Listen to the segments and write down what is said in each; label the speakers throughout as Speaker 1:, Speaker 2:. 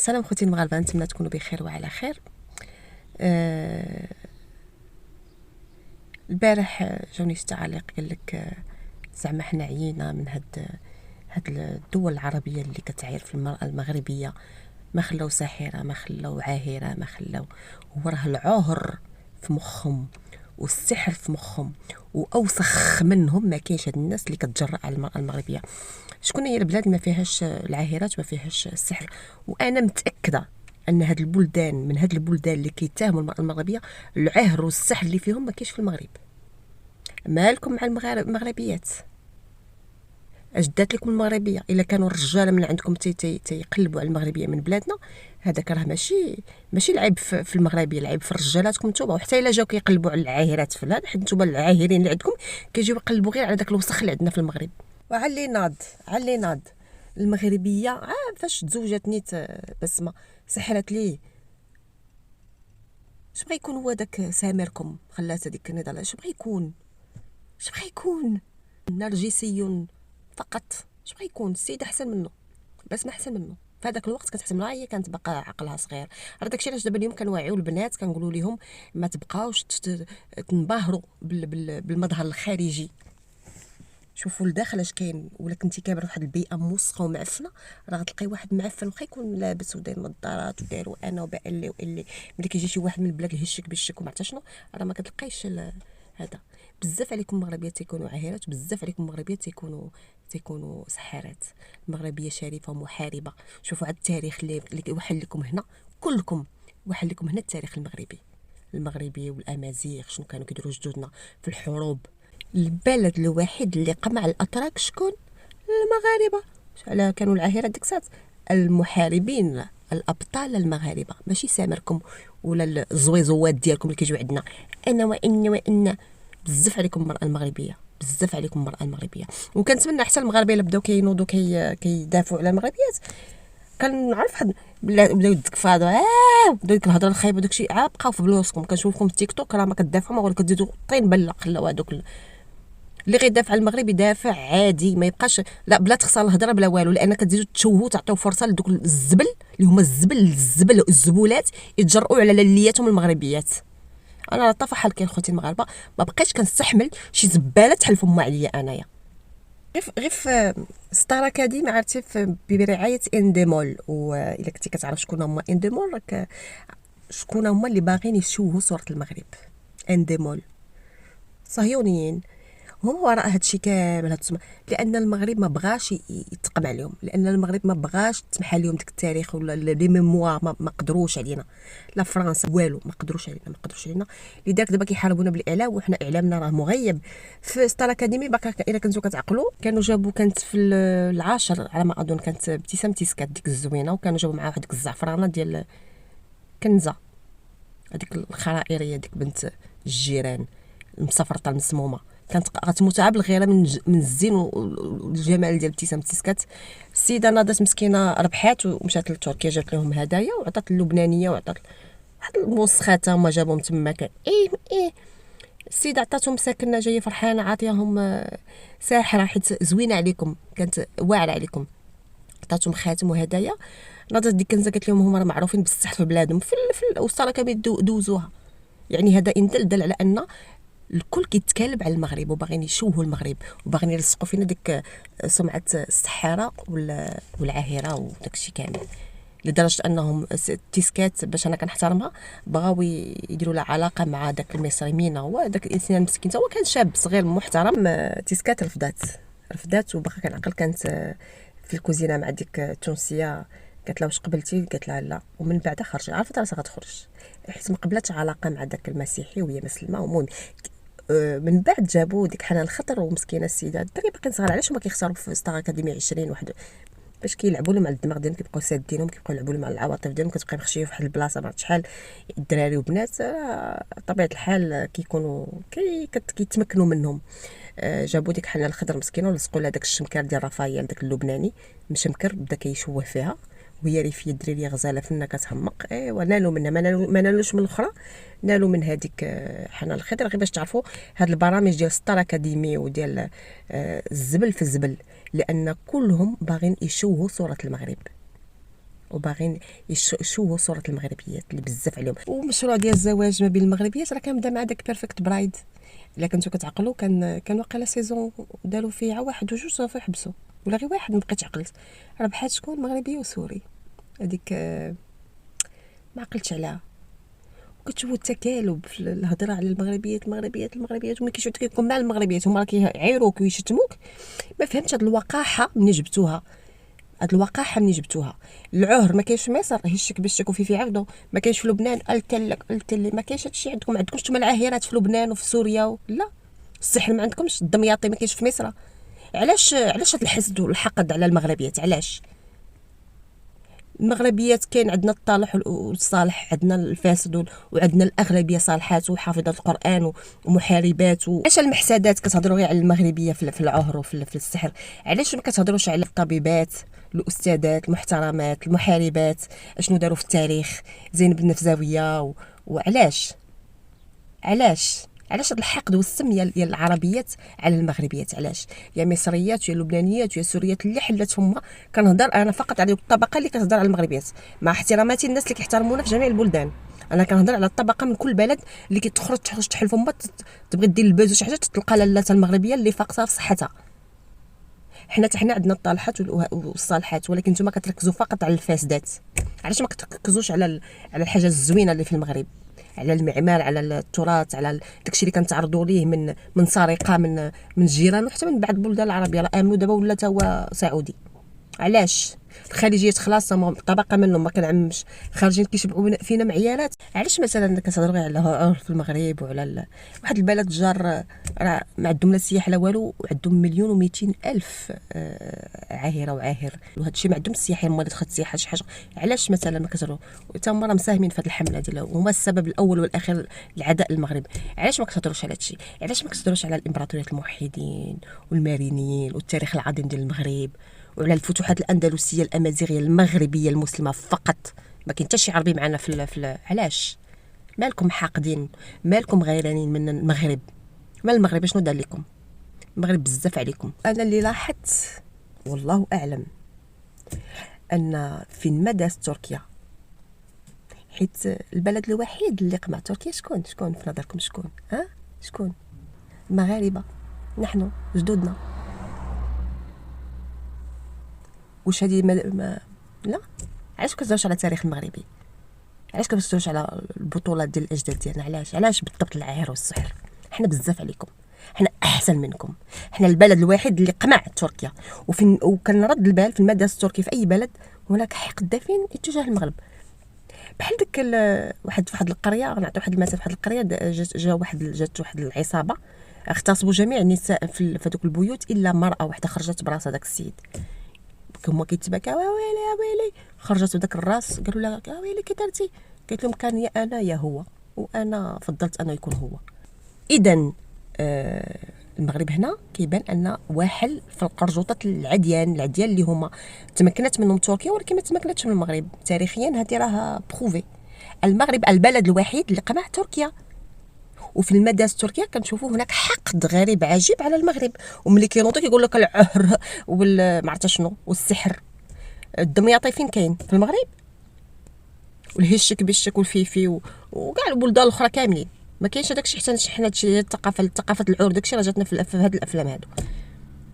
Speaker 1: سلام خوتي المغاربه، نتمنى تكونوا بخير وعلى خير. البارح جاوني شي تعليق قال لك زعما حنا عيينا من هاد الدول العربيه اللي كتعاير في المراه المغربيه، ما خلاو ساحره، ما خلاو عاهره، ما خلاو. هو راه العهر في مخهم والسحر في مخهم، واوسخ منهم ما كاينش. هاد الناس اللي كتجرأ على المراه المغربيه. شكون هي البلاد ما فيهاش العاهرات، ما فيهاش السحر؟ وانا متاكده ان هاد البلدان، من هاد البلدان اللي كيتهموا المراه المغربيه، العهر والسحر اللي فيهم ما كاينش في المغرب. مالكم مع المغربيات؟ اش دات لكم المغربيه؟ الا كانوا الرجاله من عندكم تيقلبوا على المغربيه من بلادنا، هذاك راه ماشي العيب في المغربيه، العيب في رجالاتكم نتوما. وحتى الا جاو كيقلبوا على العاهرات في الهذا، حيت نتوما العاهرين اللي عندكم كيجيو يقلبوا غير على داك الوسخ اللي عندنا في المغرب. علي ناض المغربيه فاش تزوجت نيت بسمه سحرت ليه. اش بغى يكون هو داك سامركم خلات هذيك النضاله؟ اش بغى يكون نرجسي فقط. اش بغى يكون؟ السيده احسن منه، بس ما احسن منه. في هذاك الوقت كتحسب لها هي كانت باقا عقلها صغير. راه داكشي علاش دابا اليوم كنوعيو البنات، كنقولوا لهم ما تبقاوش تنبهروا بالمظهر الخارجي. شوفوا لداخل اش كاين. ولا كنتي كابر في واحد البيئه موسخه ومعفنه، راه غتلقاي واحد معفن واخا يكون لابس وداير نظارات وداير انا وبالي واللي ملي كيجي شي واحد من البلاد يهشك بالشك وما عرفت شنو، راه ما كتلقايش هذا. بزاف عليكم المغربيات تيكونوا عاهرات، بزاف عليكم المغربيات تيكونوا سحارات. المغربيه شريفه ومحاربه. شوفوا على التاريخ اللي وحل لكم هنا كلكم، وحل لكم هنا التاريخ المغربي والامازيغ، شنو كانوا كيديروا جدودنا في الحروب. البلد الوحيد اللي قمع الاتراك شكون؟ المغاربه. على كانوا العاهرات ديك الساعه المحاربين الابطال المغاربه، ماشي سامركم ولا الزويزوات ديالكم اللي كيجيو عندنا انا وان. بزاف عليكم المراه المغربيه، بزاف عليكم المراه المغربيه. وكنتمنى حتى المغاربه اللي بداو كينوضوا كيدافعوا على المغربيات. كنعرف حد بداو يتكفادوا بداو ديك الهضره الخايبه داكشي بقاو في بلوسكم. كنشوفكم في التيك توك راه ما كتدافعوا، ما ولا كتزيدوا طين بله. خلاو هذوك اللي غيدافع على المغرب يدافع عادي، ما يبقاش لا بلا تخسر الهضره بلا والو، لان كتزيدوا تشوهوا، تعطيو فرصه لدوك الزبل اللي هما الزبل الزبولات يتجرؤوا على لياتهم المغربيات. انا طفح كاين خوتي المغاربه، ما بقيتش كنستحمل شي زباله تحلف ما عليا انايا. غير في ستار اكاديمي، عرفتي، برعايه انديمول. والا كنتي كتعرف شكون هما انديمول، راك شكون هما اللي باغيين يشوهوا صوره المغرب. انديمول صهيونيين هم وراء هادشي كامل. هاد لان المغرب ما بغاش يتقم عليهم، لان المغرب ما بغاش تمحى لهم ديك التاريخ ولا لي ميموار. ما قدروش علينا، لا فرنسا والو، ما قدروش علينا. لذلك دابا كيحاربونا بالاعلام، وحنا اعلامنا راه مغيب. في ستار اكاديمي باقا الا كنتو كتعقلوا، كانوا جابوا، كانت في العاشر على ما اظن، كانت ابتسام تيسكات ديك الزوينه، وكانوا جابوا معاها واحد الزعفرانه ديال كنزه، هذيك الخرائريه، ديك بنت الجيران المصفرطه المسمومه، كانت غتموت بالغيره من الزين والجمال ديال ابتسام تيسكات. السيده ناضت مسكينه، ربحات ومشات لتركيا، جات لهم هدايا وعطات اللبنانيه وعطات واحد الموسخات هما جابهم تماك. السيده عطاتهم ساكنه جايه فرحانه، عاطياهم ساحره حيت زوينه عليكم، كانت واعره عليكم. عطاتهم خاتم وهدايا. ناضت ديك كنزه قالت لهم هما راه معروفين بالسحر في بلادهم، في الوسطى كيدوزوها. يعني هذا ان دل على ان الكل كيتكالب على المغرب، وباغيين يشوهوا المغرب، وباغيين يلصقوا فينا ديك سمعه السحاره والعاهره وداكشي كامل. لدرجه انهم تيسكات، باش انا كنحترمها، بغاو يديروا لها علاقه مع داك المصري. مين هو داك الانسان المسكين؟ هو كان شاب صغير محترم. تيسكات رفضات وباقا كنعقل. كانت في الكوزينه مع ديك التونسيه، قالت لها واش قبلتي؟ قالت لها لا. ومن بعد خرجت، عرفت راسها غتخرج حيت ما قبلتش علاقه مع داك المسيحي وهي مسلمه. ومهم من بعد جابوا ديك حنان الخطر، ومسكينه السيده الدري باقي صغار. علاش هما كيخسروا في ستار اكاديمي 20 واحد؟ باش كيلعبوا لهم على الدماغ ديالهم، كيبقاو سادينهم، كيبقاو يلعبوا لهم على العواطف ديالهم. كتبقاي مخشيه في واحد البلاصه ما عرفت شحال الدراري وبنات، طبيعه الحال كيكونوا كيتمكنوا منهم. جابوا ديك حنان الخضر مسكينه ولصقوا لها داك الشمكار ديال رافائيل، داك اللبناني مشمكر، بدا كيشوه فيها وهي ريفيه الدراريه غزاله فينا كتهمق. ايوا نالوا منها، ما نالوش من الاخرى، نالوا من هذيك حنان الخضر. غير باش تعرفوا هاد البرامج ديال ستار اكاديمي وديال الزبل في الزبل، لان كلهم باغين يشوهوا صوره المغرب. وباغيين يشوهوا صوره المغربيات اللي بزاف عليهم. ومشروع ديال الزواج ما بين المغربيات راه كان بدا مع داك بيرفكت برايد. الا كنتو كتعقلوا كان واقيلا سيزون داروا فيه واحد وجوج صافي حبسوا، ولا غير واحد ما بقيتش عقلت. ربحات شكون؟ مغربي وسوري. هذيك ما عقلتش عليها. كتشوفوا التكالب في الهضره على المغربيات وملي كيشوفوا كيكون مع المغربيات هما راه كيعايروك ويشتموك. ما فهمتش هاد الوقاحه منين جبتوها. العهر ما كاينش في مصر، هشك بشك وفي عبدو. ما كاينش في لبنان، قلت لي ما كاينش هادشي عندكم. ما عندكمش نتوما العاهرات في لبنان وفي سوريا لا. السحر ما عندكمش، الدمياطي ما كاينش في مصر. علاش هاد الحسد والحقد على المغربيات؟ علاش المغربيات كاين عندنا الطالح والصالح، عندنا الفاسد وعندنا الاغلبيه صالحات وحافظات القران ومحاربات. علاش المحسدات كتهضروا غير على المغربيه في العهر وفي السحر؟ علاش ما كتهضروش على الطبيبات، الاستاذات المحترمات، المحاربات، اشنو داروا في التاريخ، زينب النفزاويه علاش هذا الحقد والسم ديال العربيات على المغربيات؟ علاش يا مصريات يا لبنانيات يا سوريات اللي حلت فمها؟ كنهضر انا فقط على الطبقه اللي كتهضر على المغربيات، مع احتراماتي الناس اللي كيحترمونا في جميع البلدان. انا كنهضر على الطبقه من كل بلد اللي كتخرج تحل فمها، تبغي دير الباز وشي حاجه تلقى لاله المغربيه اللي فاقتها في صحتها. حنا عندنا الطالحات والصالحات، ولكن نتوما كتركزوا فقط على الفاسدات. علاش ما كتركزوش على الحاجه الزوينه اللي في المغرب، على المعمار، على التراث، على داكشي اللي كنتعرضوا ليه من سرقه من الجيران وحتى من بعض البلدان العربيه. راه امنوا دابا ولا تا هو سعودي. علاش الخليجيات خلاص طبقه منهم ما كنعممش، خارجين كيشبعوا فينا معيارات. علاش مثلا كتهضروا غير على عرف المغرب وعلى واحد البلد جار راه ما عندهم لا سياحه لا والو، وعندهم 1,200,000 عاهره وعاهر، وهذا الشيء ما عندهم السياحه. هما اللي دخلت السياحه شي حاجه. علاش مثلا ما كتهضروا حتى هما راه مساهمين في هذه الحمله ديالهم، هما السبب الاول والاخير لعداء المغرب؟ علاش ما كتهضروش على هذا الشيء؟ علاش ما كتهضروش على الامبراطوريات الموحدين والمارينيين والتاريخ العظيم ديال المغرب، وعلى الفتوحات الاندلسيه الامازيغيه المغربيه المسلمه فقط؟ ما كاين حتى شي عربي معنا في علاش مالكم حاقدين؟ مالكم غيرانين من المغرب؟ مال المغرب شنو دار لكم؟ المغرب بزاف عليكم. انا اللي لاحظت والله اعلم ان في مدى تركيا، حيت البلد الوحيد اللي قمع تركيا شكون في نظركم؟ شكون؟ المغاربه، نحن جدودنا. واش هذه لا؟ علاش كتهضروش على التاريخ المغربي؟ علاش كتهضروش على البطولات ديال الاجداد ديالنا؟ علاش بالضبط العاهر والسحر؟ حنا بزاف عليكم، حنا احسن منكم. حنا البلد الوحيد اللي قمع تركيا. وكنرد البال في المدى التركي في اي بلد هناك حقد دافين اتجاه المغرب. بحال ديك واحد القريه، نعطي واحد المثال. في واحد القريه جات واحد العصابه اغتصبوا جميع النساء في هذوك البيوت الا مراه واحده خرجت براس هذاك السيد. هما كيتبكاو ويلي خرجت بداك الراس، قالوا لها ويلي كي درتي؟ قالت لهم كان يا انا يا هو، وانا فضلت انه يكون هو. اذا المغرب هنا كيبان ان واحد في القرجوطه العديان اللي هما تمكنت منهم تركيا ولكن ما تمكنتش من المغرب. تاريخيا هذه راه بروفي. المغرب البلد الوحيد اللي قمع تركيا، وفي المدى تركيا كنشوفوا هناك حقد غريب عجيب على المغرب. وملي كينوضوا كيقول لك العهر ما عرفت شنو والسحر. الدمياطي فين كاين؟ في المغرب. والهشك بالشك والفيفي وكاع البلدان الاخرى كاملين ما كاينش هذاك الشيء. حتى حنا هادشي ثقافه العور داكشي راه جاتنا في هاد الافلام هادو.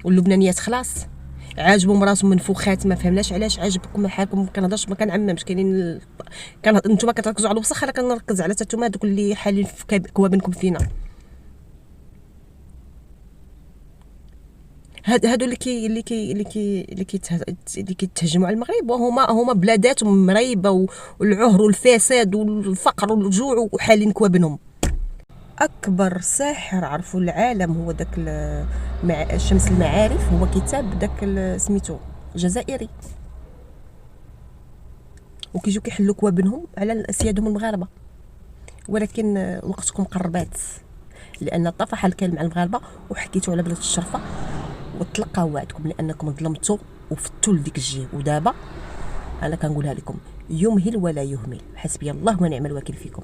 Speaker 1: واللبنانيات خلاص عاجبهم راسهم منفوخات، ما فهمناش علاش عاجبكم حالكم. ما كنهضرش، ما كنعممش. كاينين نتوما كتركزوا على الوسخ، انا كنركز على نتوما دوك اللي حالين في كوابنكم فينا. هادو اللي كيتهجموا على المغرب، وهما بلاداتهم مريبه والعهر والفساد والفقر والجوع وحالين كوابنهم. اكبر ساحر عرفوا العالم هو داك شمس المعارف، هو كتاب داك سميتو جزائري، وكيجيو كيحلوا كوابنهم على اسيادهم المغاربه. ولكن وقتكم قربات، لان طفح الكلام مع المغاربه وحكيتوا على بلاد الشرفه وتلقاو وعدكم لانكم ظلمتوا وفتوا لديك الجهه. ودابا انا كنقولها لكم يمهل ولا يهمل، حسبي الله ونعم الوكيل فيكم.